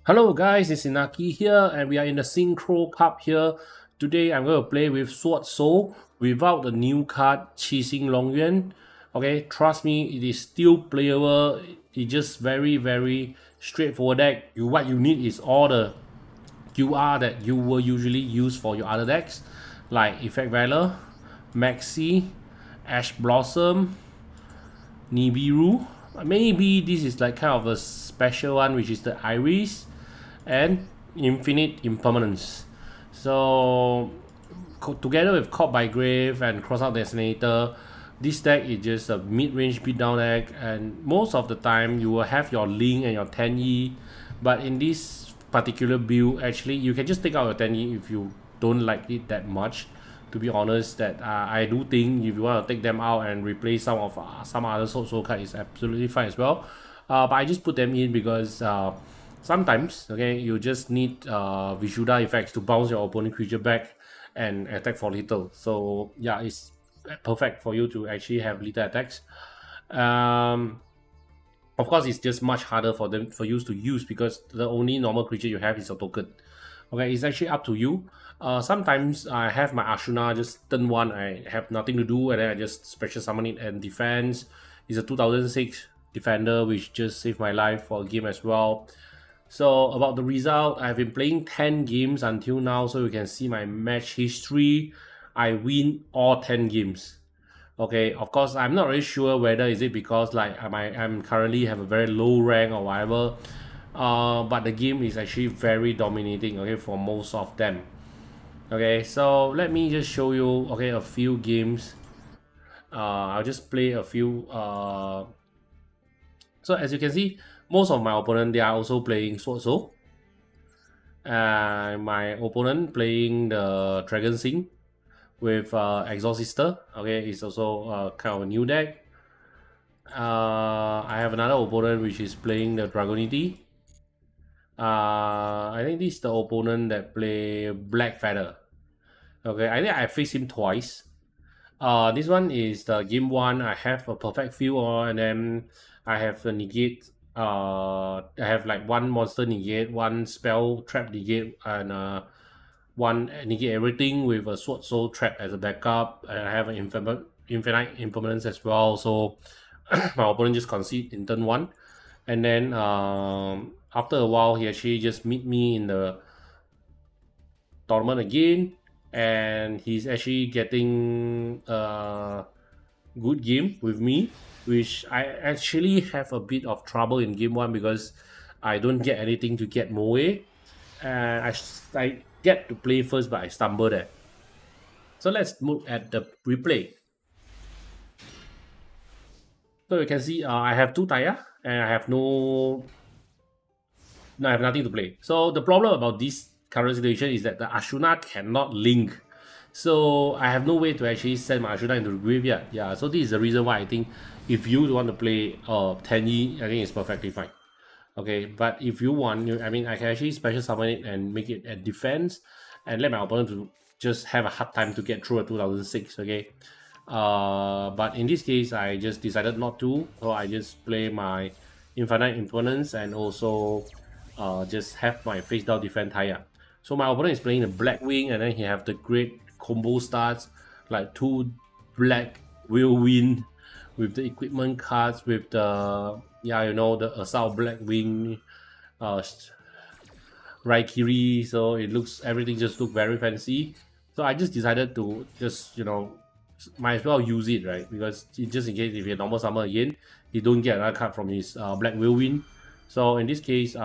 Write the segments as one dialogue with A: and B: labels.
A: Hello guys, it's Inaki here and we are in the Synchro Cup here. Today I'm going to play with SwordSoul without the new card Qixing Longyuan. Okay, trust me, it is still playable. It's just very straightforward deck. What you need is all the QR that you will usually use for your other decks, like Effect Valor, Maxi, Ash Blossom, Nibiru. Maybe this is like kind of a special one, which is the Iris and Infinite Impermanence. So together with Caught by Grave and Crossout Designator, this deck is just a mid-range beatdown deck, and most of the time you will have your Link and your 10E, but in this particular build, actually you can just take out your 10E if you don't like it that much. To be honest, that I do think if you want to take them out and replace some of some other SwordSoul card is absolutely fine as well. But I just put them in because sometimes, okay, you just need Vishuddha effects to bounce your opponent creature back and attack for little. So yeah, it's perfect for you to actually have little attacks. Of course, it's just much harder for you to use because the only normal creature you have is a token. Okay, it's actually up to you. Sometimes I have my Ashuna just turn 1, I have nothing to do, and then I just special summon it and defense. It's a 2006 defender which just saved my life for a game as well. So about the result, I've been playing 10 games until now, so you can see my match history. I win all 10 games. Okay, of course I'm not really sure whether is it because like I'm currently have a very low rank or whatever. But the game is actually very dominating, okay, for most of them. Okay, so let me just show you, okay, a few games. I'll just play a few. So as you can see, most of my opponent, they are also playing SwordSoul. My opponent playing the Dragon Sing with Exorcister. Okay, it's also kind of a new deck. I have another opponent which is playing the Dragonity. I think this is the opponent that play Black Feather. Okay, I think I faced him twice. This one is the game 1. I have a perfect field, and then I have a negate. I have like one monster negate, one spell trap negate, and one negate everything with a SwordSoul trap as a backup. And I have an infinite impermanence as well. So my opponent just concede in turn 1, and then after a while he actually just meet me in the tournament again, and he's actually getting a good game with me, which I actually have a bit of trouble in game 1 because I don't get anything to get Moe, and I get to play first but I stumble there. So let's look at the replay. So you can see I have 2 Taya and I have I have nothing to play. So the problem about this current situation is that the Ashuna cannot link. So I have no way to actually send my Ashuna into the graveyard. Yeah, so this is the reason why I think if you want to play 10E, I think it's perfectly fine. Okay, but if you want, I mean, I can actually special summon it and make it a defense and let my opponent to just have a hard time to get through a 2006, okay? But in this case, I just decided not to, so I just play my Infinite Impermanence and also just have my face down defend Taya. So my opponent is playing the Blackwing, and then he have the great combo starts like 2 black Whirlwind with the equipment cards, with the the Assault Blackwing, Raikiri. So everything just look very fancy. So I just decided to just might as well use it, right? Because just in case if you normal summon again, he don't get another card from his Black Whirlwind. So in this case,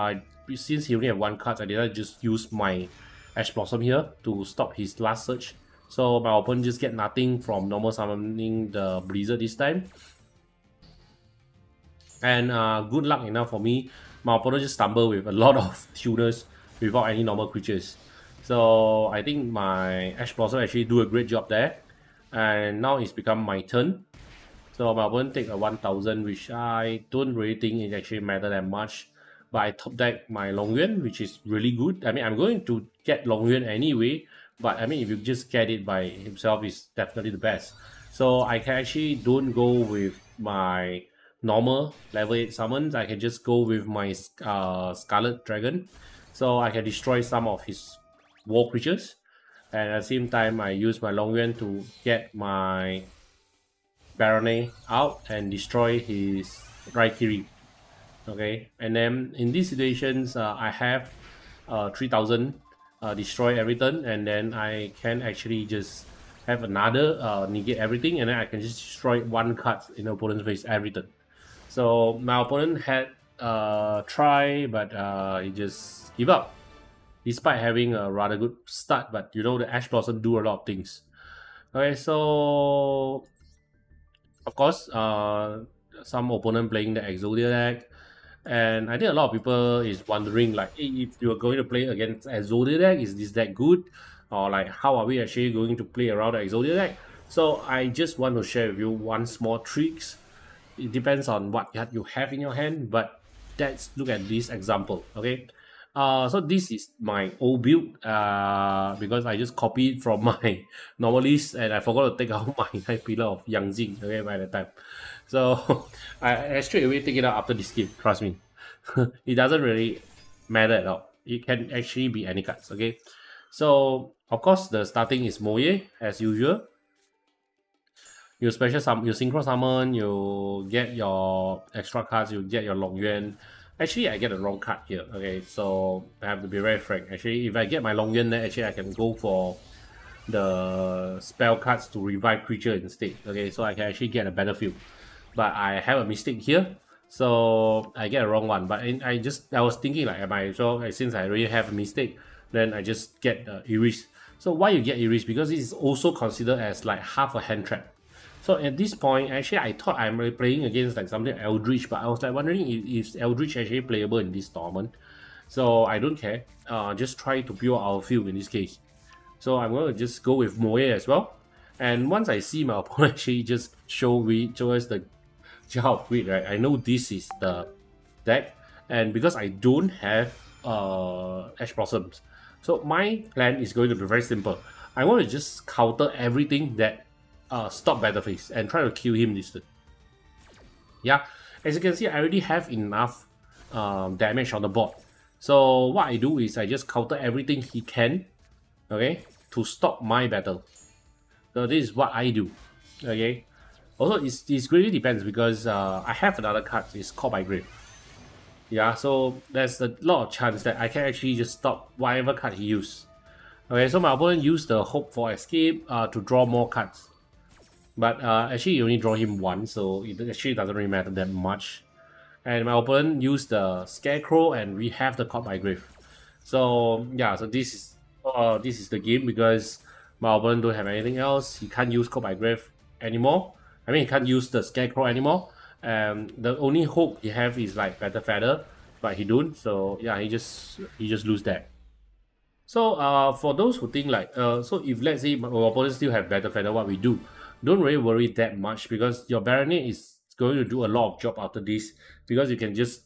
A: since he only have 1 card, I did just use my Ash Blossom here to stop his last search. So my opponent just get nothing from normal summoning the Blizzard this time. And good luck enough for me, my opponent just stumbled with a lot of tuners without any normal creatures. So I think my Ash Blossom actually do a great job there. And now it's become my turn. So my opponent take a 1000, which I don't really think it actually matter that much. But I top deck my Longyuan, which is really good. I mean, I'm going to get Longyuan anyway, but I mean, if you just get it by himself, it's definitely the best. So I can actually don't go with my normal level 8 summons, I can just go with my Scarlet Dragon. So I can destroy some of his war creatures. And at the same time, I use my Longyuan to get my Baronet out and destroy his Raikiri. Okay, and then in these situations, I have 3000 destroy every turn, and then I can actually just have another negate everything, and then I can just destroy one card in the opponent's face every turn. So my opponent had try, but he just give up, despite having a rather good start. But you know, the Ash Blossom do a lot of things. Okay, so of course, some opponent playing the Exodia deck, and I think a lot of people is wondering like, hey, if you are going to play against Exodia deck, is this deck good, or like how are we actually going to play around the Exodia deck? So I just want to share with you one small tricks. It depends on what you have in your hand, but let's look at this example. Okay, so this is my old build because I just copied from my normal list, and I forgot to take out my High Pillar of Yangjing, okay, by the time. So I straight away take it out after this game, trust me. It doesn't really matter at all. It can actually be any cards, okay? So of course the starting is Moye as usual. You special summon, you synchro summon, you get your extra cards, you get your Longyuan. Actually, I get the wrong card here. Okay, so I have to be very frank. Actually, if I get my Longyuan, then actually I can go for the spell cards to revive creature instead. Okay, so I can actually get a battlefield. But I have a mistake here, so I get a wrong one. But I was thinking like, am I so since I already have a mistake, then I just get erase. So why you get erase? Because this is also considered as like half a hand trap. So at this point, actually, I thought I'm playing against like something Eldritch, but I was like wondering if Eldritch actually playable in this tournament. So I don't care. Just try to build our field in this case. So I'm going to just go with Moe as well. And once I see my opponent actually just show us the Jar Grid, right? I know this is the deck, and because I don't have Ash Blossoms, so my plan is going to be very simple. I want to just counter everything that stop battle phase and try to kill him this turn. Yeah, as you can see, I already have enough damage on the board. So what I do is I just counter everything he can, okay, to stop my battle. So this is what I do, okay. Also, it really depends because I have another card. It's called by Grave. Yeah, so there's a lot of chance that I can actually just stop whatever card he used. Okay, so my opponent used the Hope for Escape to draw more cards. But actually, you only draw him once, so it actually doesn't really matter that much. And my opponent used the Scarecrow, and we have the Caught by Grave. So yeah, so this is the game because my opponent don't have anything else. He can't use Caught by Grave anymore. I mean, he can't use the Scarecrow anymore. The only hope he have is like Better Feather, but he don't. So yeah, he just lose that. So for those who think like so if let's say our opponent still have Better Feather, what we do? Don't really worry that much because your Baronet is going to do a lot of job after this because you can just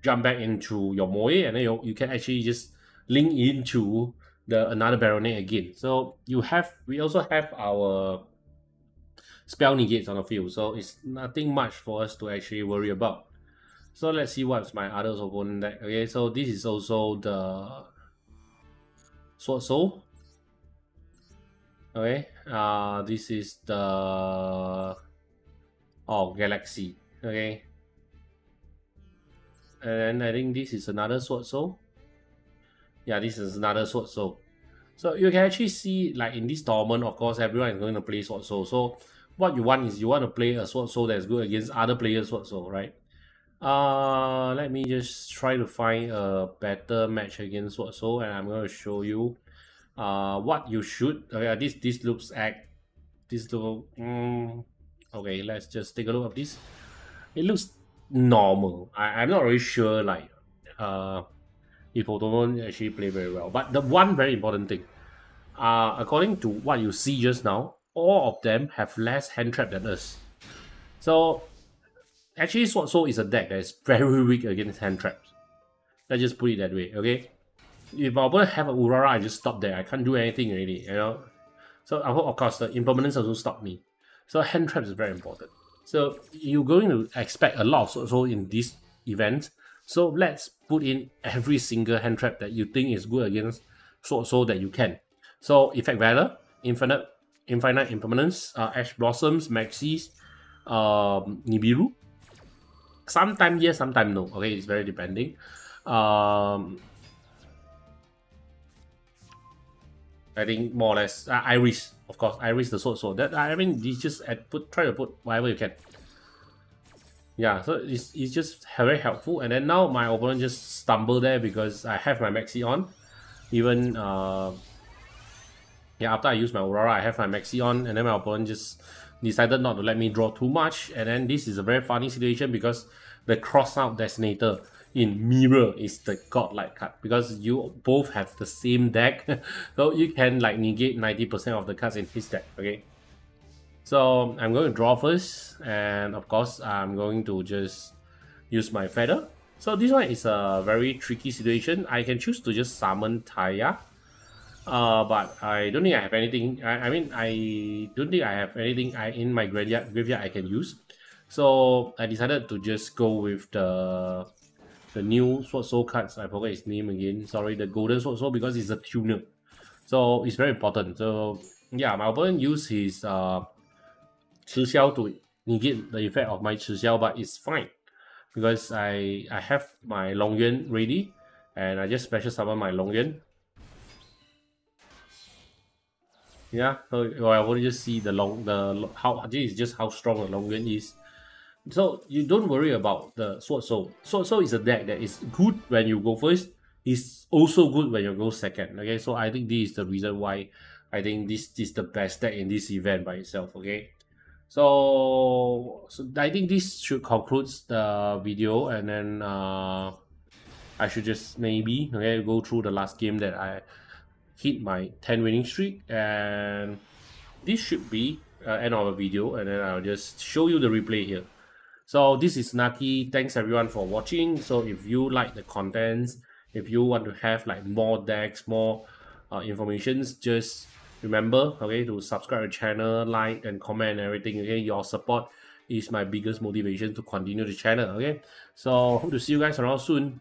A: jump back into your Moe and then you can actually just link into the another Baronet again. So we also have our spell negates on the field, so it's nothing much for us to actually worry about. So let's see what's my other opponent deck. Okay, so this is also the SwordSoul. Okay, this is the Galaxy. Okay, and I think this is another SwordSoul. Yeah, this is another SwordSoul. So you can actually see like in this tournament, of course, everyone is going to play SwordSoul. So what you want is you want to play a SwordSoul that's good against other players' SwordSoul, right? Let me just try to find a better match against SwordSoul, and I'm going to show you what you should. Okay, this looks okay, let's just take a look at this. It looks normal. I'm not really sure like if opponent actually play very well. But the one very important thing, according to what you see just now, all of them have less hand trap than us. So actually SwordSoul is a deck that is very weak against hand traps. Let's just put it that way, okay? If my opponent have an Urara, I just stop there. I can't do anything already, you know? So of course the impermanence also stop me. So hand trap is very important. So you're going to expect a lot of SwordSoul in this event. So let's put in every single hand trap that you think is good against SwordSoul that you can. So Effect Valor, Infinite Impermanence, Ash Blossoms, Maxis, Nibiru. Sometime yes, sometime no. Okay, it's very depending. I think more or less Iris, of course, Iris the SwordSoul. That I mean, you just try to put whatever you can. Yeah, so it's just very helpful. And then now my opponent just stumbled there because I have my Maxi on. Even yeah, after I use my Aurora, I have my Maxi on, and then my opponent just decided not to let me draw too much. And then this is a very funny situation because the cross-out Destinator in Mirror is the godlike card because you both have the same deck, so you can like negate 90% of the cards in his deck. Okay, so I'm going to draw first, and of course I'm going to just use my Feather. So this one is a very tricky situation. I can choose to just summon Taya, but I don't think I have anything. I mean, I don't think I have anything in my graveyard I can use. So I decided to just go with the new SwordSoul cards. I forgot his name again. Sorry, the Golden SwordSoul because it's a tuner. So it's very important. So yeah, my opponent used his Chixiao to negate the effect of my Chixiao, but it's fine because I have my Longyuan ready, and I just special summon my Longyuan. Yeah, so I want to just see how this is just how strong the Longyuan is. So you don't worry about the SwordSoul. SwordSoul is a deck that is good when you go first. It's also good when you go second. Okay, so I think this is the reason why I think this is the best deck in this event by itself. Okay, so I think this should conclude the video, and then I should just maybe go through the last game that I hit my 10 winning streak, and this should be end of the video, and then I'll just show you the replay here. So this is Naki. Thanks everyone for watching. So if you like the contents, if you want to have like more decks, more informations, just remember to subscribe to the channel, like and comment and everything. Okay, your support is my biggest motivation to continue the channel. Okay, so hope to see you guys around soon.